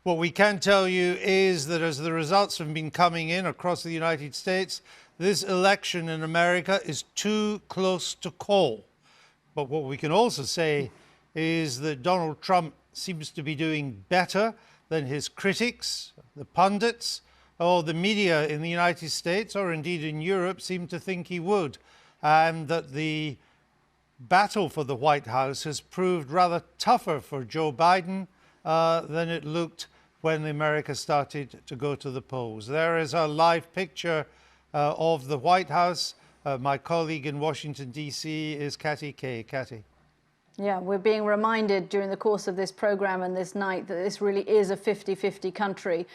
What we can tell you is that as the results have been coming in across the United States, this election in America is too close to call. But what we can also say is that Donald Trump seems to be doing better than his critics, the pundits, or the media in the United States, or indeed in Europe, seem to think he would. And that the battle for the White House has proved rather tougher for Joe Biden than it looked when America started to go to the polls. There is a live picture of the White House. My colleague in Washington, D.C. is Katty Kay. Katty. Yeah, we're being reminded during the course of this program and this night that this really is a 50-50 country.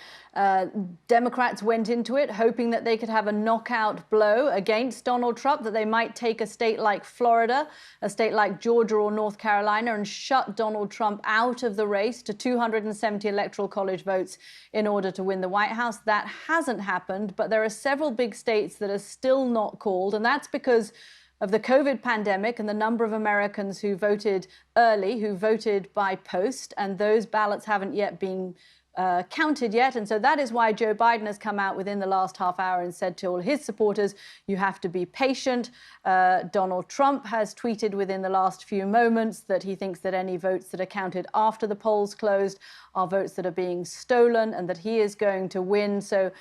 Democrats went into it hoping that they could have a knockout blow against Donald Trump, that they might take a state like Florida, a state like Georgia or North Carolina, and shut Donald Trump out of the race to 270 electoral college votes in order to win the White House. That hasn't happened, but there are several big states that are still not called, and that's because of the COVID pandemic and the number of Americans who voted early, who voted by post, and those ballots haven't yet been counted yet. And so that is why Joe Biden has come out within the last half hour and said to all his supporters, you have to be patient. Donald Trump has tweeted within the last few moments that he thinks that any votes that are counted after the polls closed are votes that are being stolen and that he is going to win. So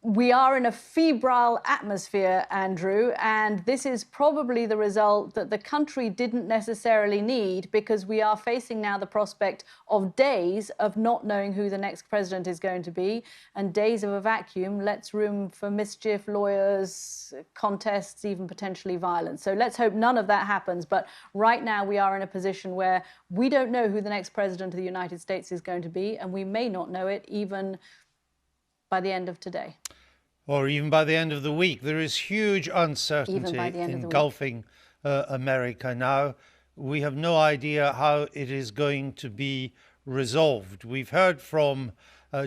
we are in a febrile atmosphere, Andrew, and this is probably the result that the country didn't necessarily need, because we are facing now the prospect of days of not knowing who the next president is going to be, and days of a vacuum lets room for mischief, lawyers, contests, even potentially violence. So let's hope none of that happens. But right now we are in a position where we don't know who the next president of the United States is going to be, and we may not know it even by the end of today. Or even by the end of the week. There is huge uncertainty engulfing America now. We have no idea how it is going to be resolved. We've heard from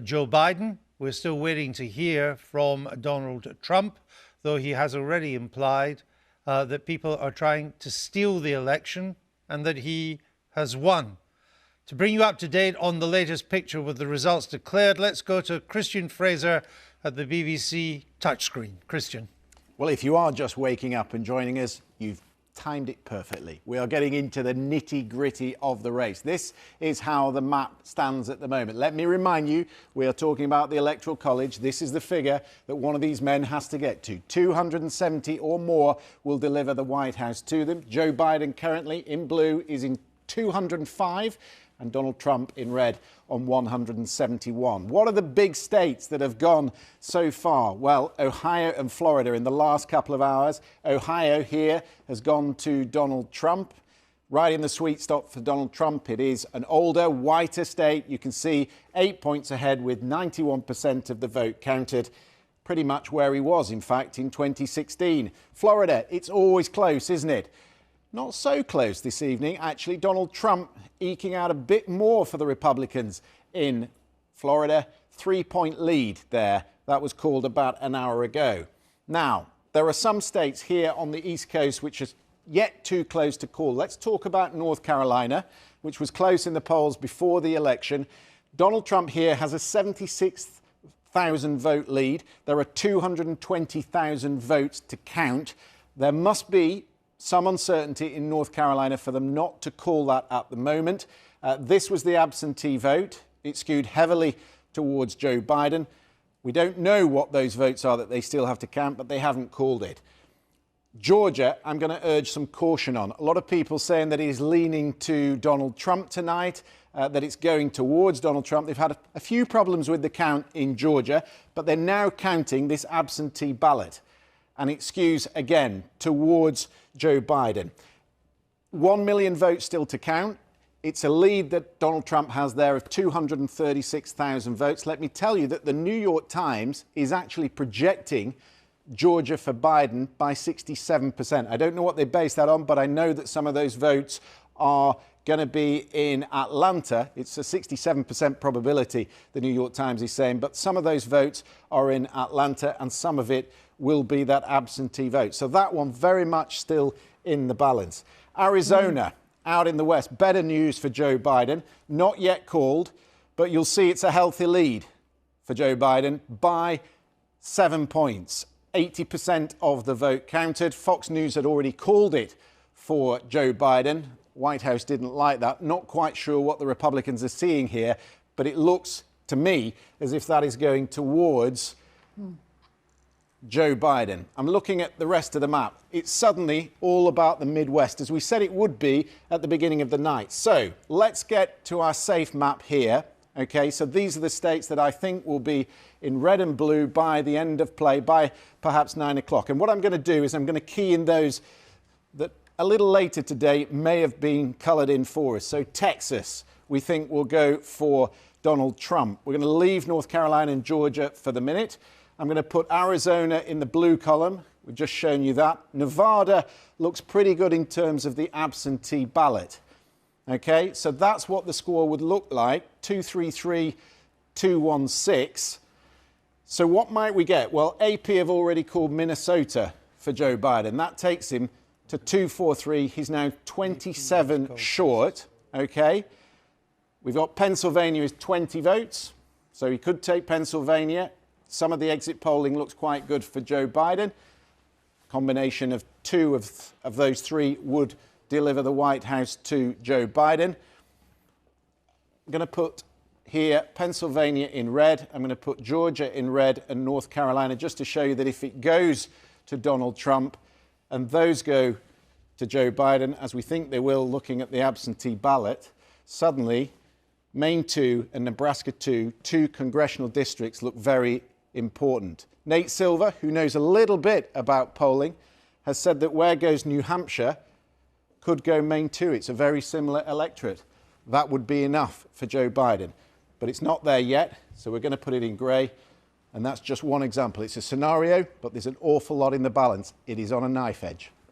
Joe Biden. We're still waiting to hear from Donald Trump, though he has already implied that people are trying to steal the election and that he has won. To bring you up to date on the latest picture with the results declared, let's go to Christian Fraser at the BBC touchscreen. Christian. Well, if you are just waking up and joining us, you've timed it perfectly. We are getting into the nitty-gritty of the race. This is how the map stands at the moment. Let me remind you, we are talking about the Electoral College. This is the figure that one of these men has to get to. 270 or more will deliver the White House to them. Joe Biden, currently in blue, is in 205. And Donald Trump in red on 171. What are the big states that have gone so far? Well, Ohio and Florida in the last couple of hours. Ohio here has gone to Donald Trump. Right in the sweet spot for Donald Trump. It is an older, whiter state. You can see 8 points ahead with 91% of the vote counted. Pretty much where he was, in fact, in 2016. Florida, it's always close, isn't it? Not so close this evening. Actually, Donald Trump eking out a bit more for the Republicans in Florida. 3-point lead there. That was called about an hour ago. Now, there are some states here on the East Coast which are yet too close to call. Let's talk about North Carolina, which was close in the polls before the election. Donald Trump here has a 76,000 vote lead. There are 220,000 votes to count. There must be some uncertainty in North Carolina for them not to call that at the moment. This was the absentee vote. It skewed heavily towards Joe Biden. We don't know what those votes are that they still have to count, but they haven't called it. Georgia, I'm going to urge some caution on. A lot of people saying that he's leaning to Donald Trump tonight, that it's going towards Donald Trump. They've had a few problems with the count in Georgia, but they're now counting this absentee ballot. And it skews again towards Joe Biden. 1 million votes still to count. It's a lead that Donald Trump has there of 236,000 votes. Let me tell you that the New York Times is actually projecting Georgia for Biden by 67%. I don't know what they base that on, but I know that some of those votes are going to be in Atlanta. It's a 67% probability, the New York Times is saying, but some of those votes are in Atlanta and some of it will be that absentee vote. So that one very much still in the balance. Arizona, out in the West, better news for Joe Biden, not yet called, but you'll see it's a healthy lead for Joe Biden by 7 points. 80% of the vote counted. Fox News had already called it for Joe Biden. White House didn't like that. Not quite sure what the Republicans are seeing here, but it looks to me as if that is going towards Joe Biden. I'm looking at the rest of the map. It's suddenly all about the Midwest, as we said it would be at the beginning of the night. So let's get to our safe map here. Okay, so these are the states that I think will be in red and blue by the end of play, by perhaps 9 o'clock. And what I'm going to do is I'm going to key in those that a little later today may have been coloured in for us. So Texas, we think will go for Donald Trump. We're going to leave North Carolina and Georgia for the minute. I'm going to put Arizona in the blue column. We've just shown you that. Nevada looks pretty good in terms of the absentee ballot. Okay, so that's what the score would look like, 233, 216. So what might we get? Well, AP have already called Minnesota for Joe Biden. That takes him to 243. He's now 27 short, okay? We've got Pennsylvania is 20 votes, so he could take Pennsylvania. Some of the exit polling looks quite good for Joe Biden. Combination of two of those three would deliver the White House to Joe Biden. I'm going to put here Pennsylvania in red. I'm going to put Georgia in red and North Carolina just to show you that if it goes to Donald Trump and those go to Joe Biden, as we think they will looking at the absentee ballot, suddenly Maine 2 and Nebraska 2, two congressional districts, look very important. Nate Silver, who knows a little bit about polling, has said that where goes New Hampshire could go Maine 2. It's a very similar electorate. That would be enough for Joe Biden. But it's not there yet, so we're going to put it in grey. And that's just one example. It's a scenario, but there's an awful lot in the balance. It is on a knife edge.